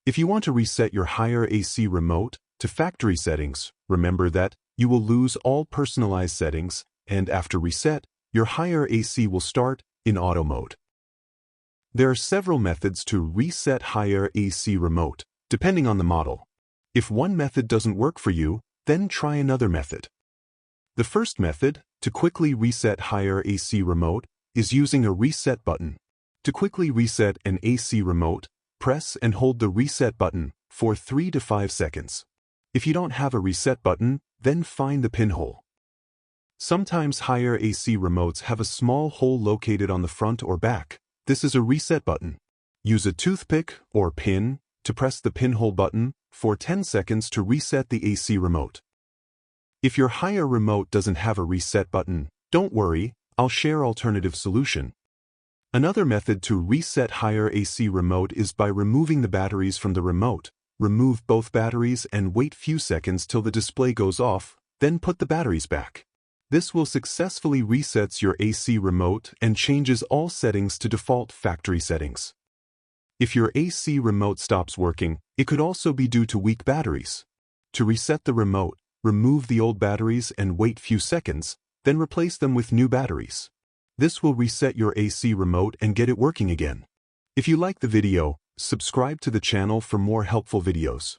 If you want to reset your Haier AC remote to factory settings, remember that you will lose all personalized settings, and after reset, your Haier AC will start in auto mode. There are several methods to reset Haier AC remote, depending on the model. If one method doesn't work for you, then try another method. The first method, to quickly reset Haier AC remote, is using a reset button. To quickly reset an AC remote, press and hold the reset button for 3 to 5 seconds. If you don't have a reset button, then find the pinhole. Sometimes Haier AC remotes have a small hole located on the front or back. This is a reset button. Use a toothpick or pin to press the pinhole button for 10 seconds to reset the AC remote. If your Haier remote doesn't have a reset button, don't worry, I'll share alternative solution. Another method to reset Haier AC remote is by removing the batteries from the remote. Remove both batteries and wait few seconds till the display goes off, then put the batteries back. This will successfully reset your AC remote and changes all settings to default factory settings. If your AC remote stops working, it could also be due to weak batteries. To reset the remote, remove the old batteries and wait few seconds, then replace them with new batteries. This will reset your AC remote and get it working again. If you like the video, subscribe to the channel for more helpful videos.